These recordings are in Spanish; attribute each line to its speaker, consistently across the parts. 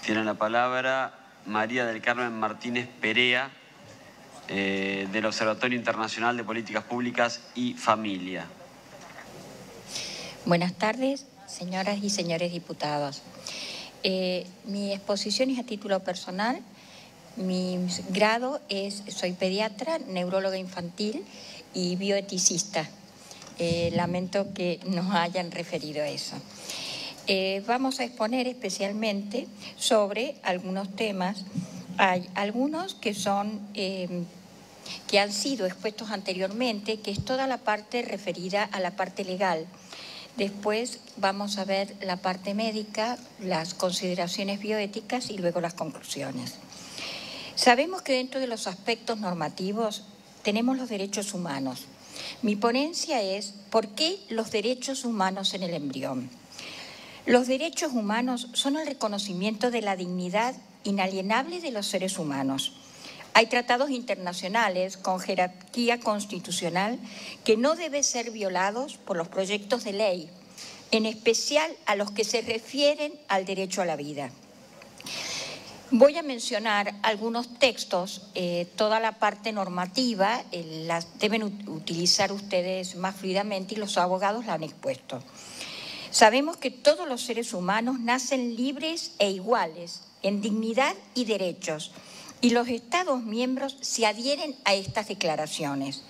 Speaker 1: Tiene la palabra María del Carmen Martínez Perea, del Observatorio Internacional de Políticas Públicas y Familia.
Speaker 2: Buenas tardes, señoras y señores diputados. Mi exposición es a título personal. Mi grado soy pediatra, neuróloga infantil y bioeticista. Lamento que nos hayan referido a eso. Vamos a exponer especialmente sobre algunos temas. Hay algunos que han sido expuestos anteriormente, que es toda la parte referida a la parte legal. Después vamos a ver la parte médica, las consideraciones bioéticas y luego las conclusiones. Sabemos que dentro de los aspectos normativos tenemos los derechos humanos. Mi ponencia es ¿por qué los derechos humanos en el embrión? Los derechos humanos son el reconocimiento de la dignidad inalienable de los seres humanos. Hay tratados internacionales con jerarquía constitucional que no deben ser violados por los proyectos de ley, en especial a los que se refieren al derecho a la vida. Voy a mencionar algunos textos, toda la parte normativa la deben utilizar ustedes más fluidamente y los abogados la han expuesto. Sabemos que todos los seres humanos nacen libres e iguales en dignidad y derechos y los Estados miembros se adhieren a estas declaraciones,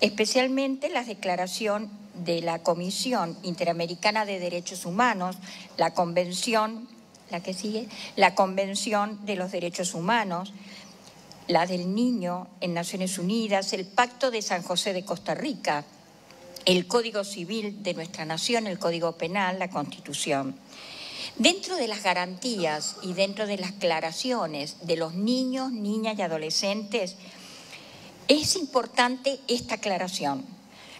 Speaker 2: especialmente la declaración de la Comisión Interamericana de Derechos Humanos, la Convención, la Convención de los Derechos Humanos, la del Niño en Naciones Unidas, el Pacto de San José de Costa Rica, el Código Civil de nuestra nación, el Código Penal, la Constitución. Dentro de las garantías y dentro de las aclaraciones de los niños, niñas y adolescentes, es importante esta aclaración.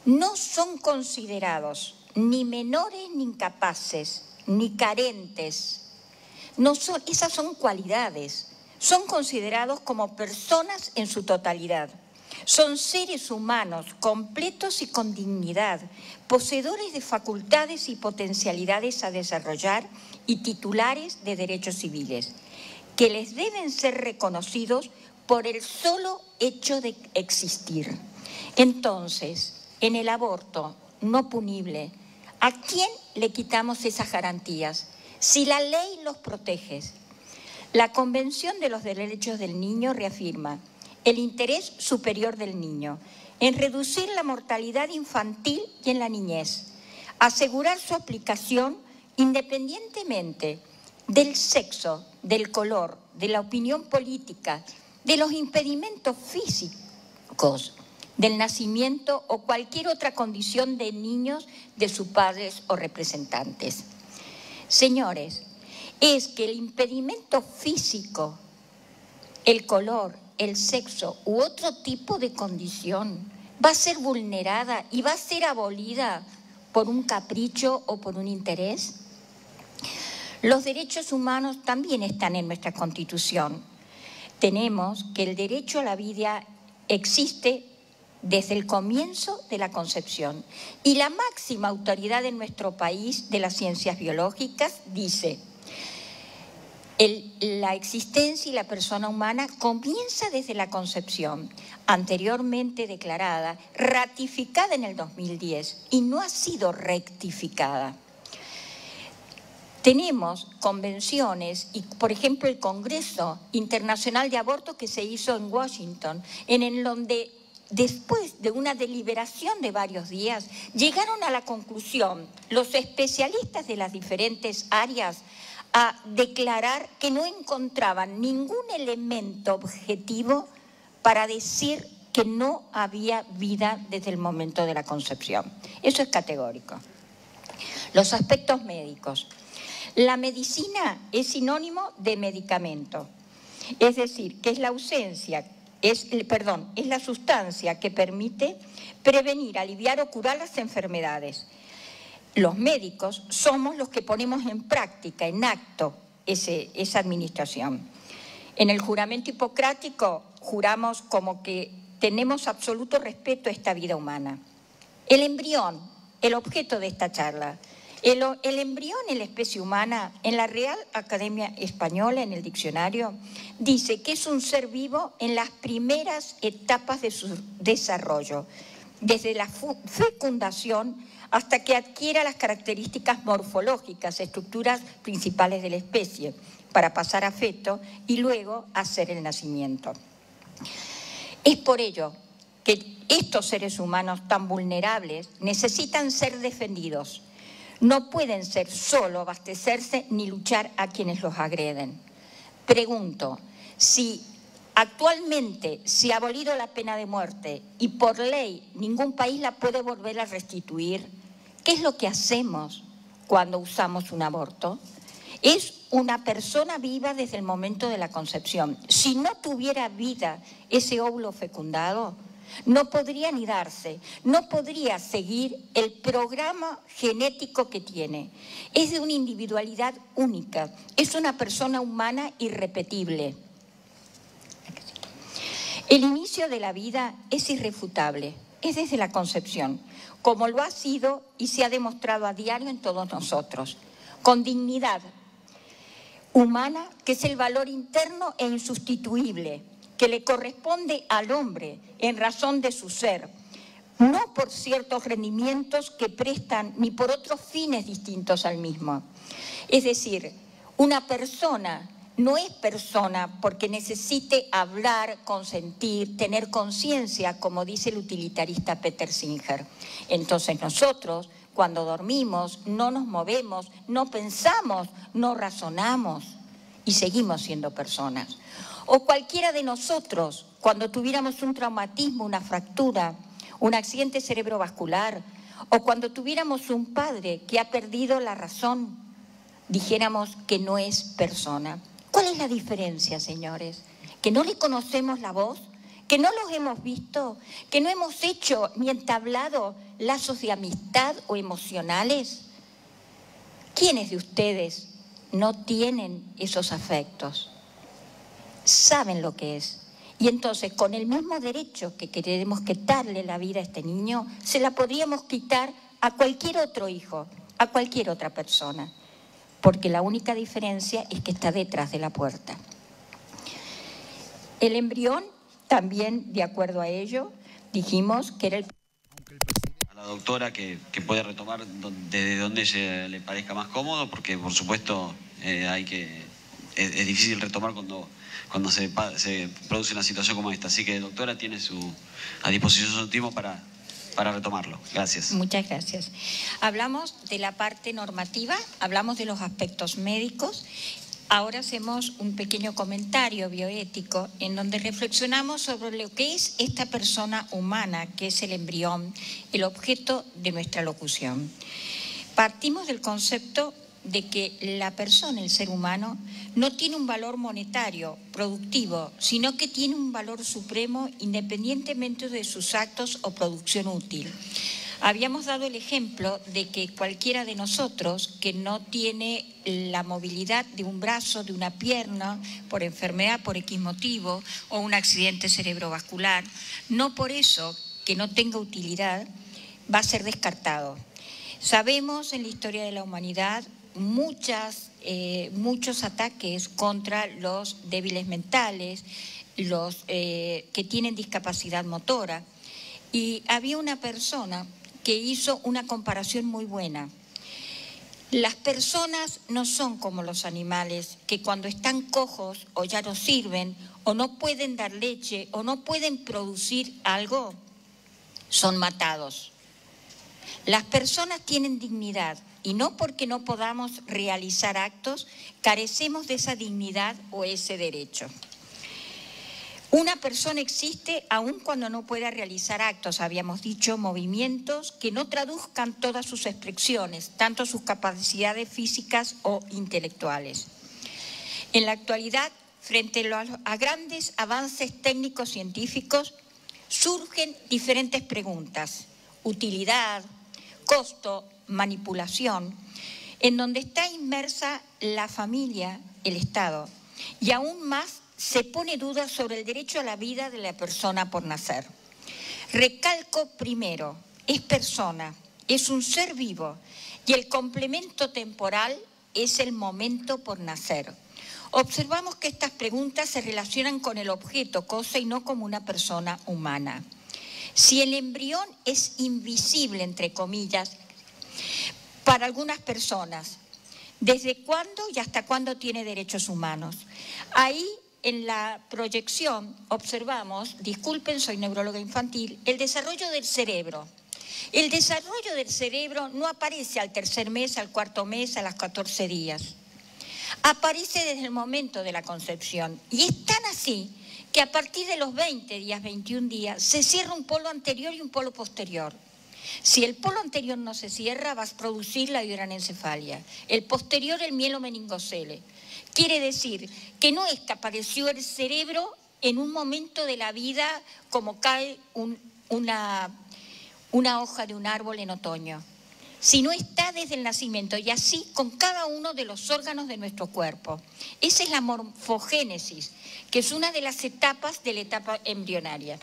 Speaker 2: No son considerados ni menores ni incapaces, ni carentes. Esas son cualidades. Son considerados como personas en su totalidad. Son seres humanos completos y con dignidad, poseedores de facultades y potencialidades a desarrollar y titulares de derechos civiles, que les deben ser reconocidos por el solo hecho de existir. Entonces, en el aborto no punible, ¿a quién le quitamos esas garantías? Si la ley los protege. La Convención de los Derechos del Niño reafirma el interés superior del niño en reducir la mortalidad infantil y en la niñez, asegurar su aplicación independientemente del sexo, del color, de la opinión política, de los impedimentos físicos, del nacimiento o cualquier otra condición de niños de sus padres o representantes. Señores, es que el impedimento físico, el color, el sexo u otro tipo de condición va a ser vulnerada y va a ser abolida por un capricho o por un interés. Los derechos humanos también están en nuestra Constitución. Tenemos que el derecho a la vida existe desde el comienzo de la concepción y la máxima autoridad en nuestro país de las ciencias biológicas dice: la existencia y la persona humana comienza desde la concepción, anteriormente declarada, ratificada en el 2010 y no ha sido rectificada. Tenemos convenciones y, por ejemplo, el Congreso Internacional de Aborto que se hizo en Washington, en donde después de una deliberación de varios días llegaron a la conclusión los especialistas de las diferentes áreas a declarar que no encontraban ningún elemento objetivo para decir que no había vida desde el momento de la concepción. Eso es categórico. Los aspectos médicos. La medicina es sinónimo de medicamento, es decir, que es la sustancia que permite prevenir, aliviar o curar las enfermedades. Los médicos somos los que ponemos en práctica, en acto, esa administración. En el juramento hipocrático juramos como que tenemos absoluto respeto a esta vida humana. El embrión, el objeto de esta charla, El embrión en la especie humana, en la Real Academia Española, en el diccionario, dice que es un ser vivo en las primeras etapas de su desarrollo, desde la fecundación hasta que adquiera las características morfológicas, estructuras principales de la especie, para pasar a feto y luego hacer el nacimiento. Es por ello que estos seres humanos tan vulnerables necesitan ser defendidos. No pueden ser solo abastecerse ni luchar a quienes los agreden. Pregunto, si actualmente se ha abolido la pena de muerte y por ley ningún país la puede volver a restituir, ¿qué es lo que hacemos cuando usamos un aborto? Es una persona viva desde el momento de la concepción. Si no tuviera vida ese óvulo fecundado, no podría anidarse, no podría seguir el programa genético que tiene. Es de una individualidad única, es una persona humana irrepetible. El inicio de la vida es irrefutable, es desde la concepción, como lo ha sido y se ha demostrado a diario en todos nosotros, con dignidad humana, que es el valor interno e insustituible, que le corresponde al hombre en razón de su ser, no por ciertos rendimientos que prestan ni por otros fines distintos al mismo. Es decir, una persona no es persona porque necesite hablar, consentir, tener conciencia, como dice el utilitarista Peter Singer. Entonces nosotros, cuando dormimos, no nos movemos, no pensamos, no razonamos y seguimos siendo personas. O cualquiera de nosotros, cuando tuviéramos un traumatismo, una fractura, un accidente cerebrovascular, o cuando tuviéramos un padre que ha perdido la razón, dijéramos que no es persona. ¿Cuál es la diferencia, señores? ¿Que no le conocemos la voz? ¿Que no los hemos visto? ¿Que no hemos hecho ni entablado lazos de amistad o emocionales? ¿Quiénes de ustedes no tienen esos afectos? Saben lo que es. Y entonces, con el mismo derecho que queremos quitarle la vida a este niño, se la podríamos quitar a cualquier otro hijo, a cualquier otra persona, porque la única diferencia es que está detrás de la puerta. El embrión, también de acuerdo a ello, dijimos que era el...
Speaker 1: A la doctora que puede retomar desde donde le parezca más cómodo, porque por supuesto es difícil retomar cuando se produce una situación como esta. Así que, doctora, tiene a disposición su tiempo para retomarlo. Gracias.
Speaker 2: Muchas gracias. Hablamos de la parte normativa, hablamos de los aspectos médicos. Ahora hacemos un pequeño comentario bioético en donde reflexionamos sobre lo que es esta persona humana, que es el embrión, el objeto de nuestra locución. Partimos del concepto de que la persona, el ser humano, no tiene un valor monetario, productivo, sino que tiene un valor supremo independientemente de sus actos o producción útil. Habíamos dado el ejemplo de que cualquiera de nosotros que no tiene la movilidad de un brazo, de una pierna, por enfermedad, por X motivo, o un accidente cerebrovascular, no por eso que no tenga utilidad va a ser descartado. Sabemos en la historia de la humanidad muchos ataques contra los débiles mentales, los que tienen discapacidad motora. Y había una persona que hizo una comparación muy buena. Las personas no son como los animales, que cuando están cojos o ya no sirven, o no pueden dar leche, o no pueden producir algo, son matados. Las personas tienen dignidad y no porque no podamos realizar actos, carecemos de esa dignidad o ese derecho. Una persona existe aun cuando no pueda realizar actos, habíamos dicho, movimientos que no traduzcan todas sus expresiones, tanto sus capacidades físicas o intelectuales. En la actualidad, frente a grandes avances técnicos científicos, surgen diferentes preguntas: utilidad, costo, manipulación, en donde está inmersa la familia, el Estado, y aún más se pone dudas sobre el derecho a la vida de la persona por nacer. Recalco primero, es persona, es un ser vivo, y el complemento temporal es el momento por nacer. Observamos que estas preguntas se relacionan con el objeto, cosa, y no como una persona humana. Si el embrión es invisible, entre comillas, para algunas personas, ¿desde cuándo y hasta cuándo tiene derechos humanos? Ahí, en la proyección, observamos, disculpen, soy neuróloga infantil, el desarrollo del cerebro. El desarrollo del cerebro no aparece al tercer mes, al cuarto mes, a los 14 días. Aparece desde el momento de la concepción. Y es tan así que a partir de los 20 días, 21 días, se cierra un polo anterior y un polo posterior. Si el polo anterior no se cierra, vas a producir la hidranencefalia. El posterior, el mielomeningocele. Quiere decir que no es que apareció el cerebro en un momento de la vida como cae una hoja de un árbol en otoño, sino está desde el nacimiento, y así con cada uno de los órganos de nuestro cuerpo. Esa es la morfogénesis, que es una de las etapas de la etapa embrionaria.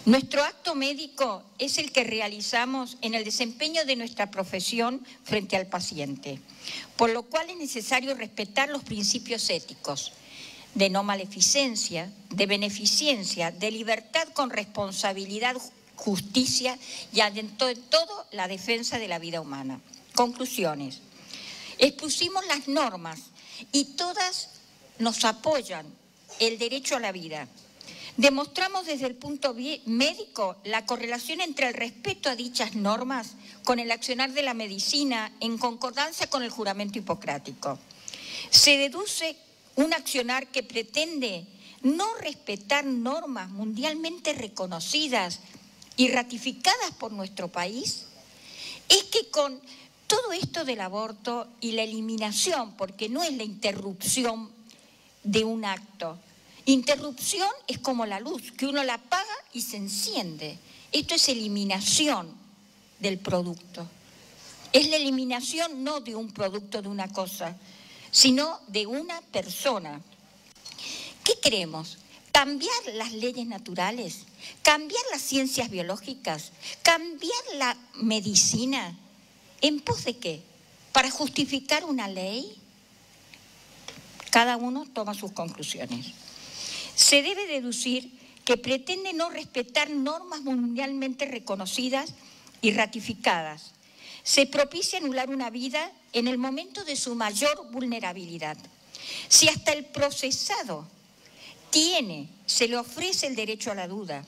Speaker 2: Nuestro acto médico es el que realizamos en el desempeño de nuestra profesión frente al paciente, por lo cual es necesario respetar los principios éticos de no maleficencia, de beneficencia, de libertad con responsabilidad, justicia y ante todo la defensa de la vida humana. Conclusiones. Expusimos las normas y todas nos apoyan el derecho a la vida. Demostramos desde el punto médico la correlación entre el respeto a dichas normas con el accionar de la medicina en concordancia con el juramento hipocrático. Se deduce un accionar que pretende no respetar normas mundialmente reconocidas y ratificadas por nuestro país, es que con todo esto del aborto y la eliminación, porque no es la interrupción de un acto. Interrupción es como la luz, que uno la apaga y se enciende. Esto es eliminación del producto. Es la eliminación no de un producto, de una cosa, sino de una persona. ¿Qué queremos? ¿Cambiar las leyes naturales? ¿Cambiar las ciencias biológicas? ¿Cambiar la medicina? ¿En pos de qué? ¿Para justificar una ley? Cada uno toma sus conclusiones. Se debe deducir que pretende no respetar normas mundialmente reconocidas y ratificadas. Se propicia anular una vida en el momento de su mayor vulnerabilidad. Si hasta el procesado se le ofrece el derecho a la duda,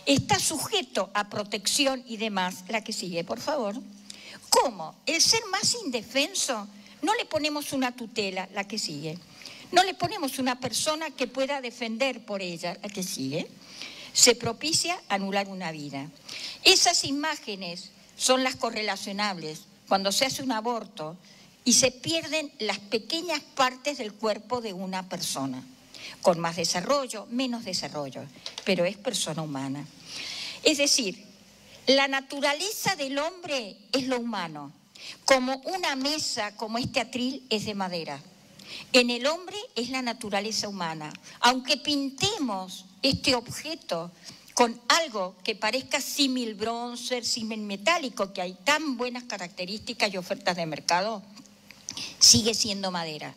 Speaker 2: está sujeto a protección y demás, la que sigue, por favor. ¿Cómo? El ser más indefenso, no le ponemos una tutela, la que sigue. No le ponemos una persona que pueda defender por ella, la que sigue. Se propicia anular una vida. Esas imágenes son las correlacionables cuando se hace un aborto y se pierden las pequeñas partes del cuerpo de una persona, con más desarrollo, menos desarrollo, pero es persona humana. Es decir, la naturaleza del hombre es lo humano, como una mesa, como este atril, es de madera. En el hombre es la naturaleza humana. Aunque pintemos este objeto con algo que parezca símil bronce, símil metálico, que hay tan buenas características y ofertas de mercado, sigue siendo madera.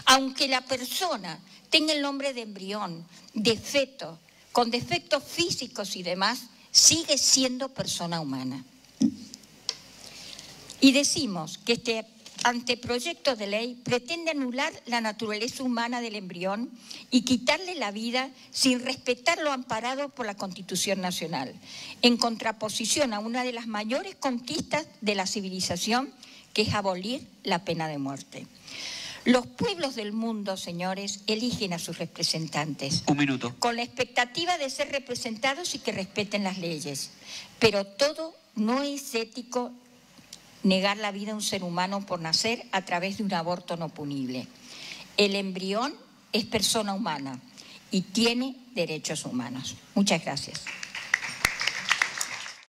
Speaker 2: Aunque la persona tenga el nombre de embrión, de feto, con defectos físicos y demás, sigue siendo persona humana. Y decimos que este anteproyecto de ley pretende anular la naturaleza humana del embrión y quitarle la vida sin respetar lo amparado por la Constitución Nacional, en contraposición a una de las mayores conquistas de la civilización, que es abolir la pena de muerte. Los pueblos del mundo, señores, eligen a sus representantes.
Speaker 3: Un minuto.
Speaker 2: Con la expectativa de ser representados y que respeten las leyes. Pero todo no es ético negar la vida a un ser humano por nacer a través de un aborto no punible. El embrión es persona humana y tiene derechos humanos. Muchas gracias.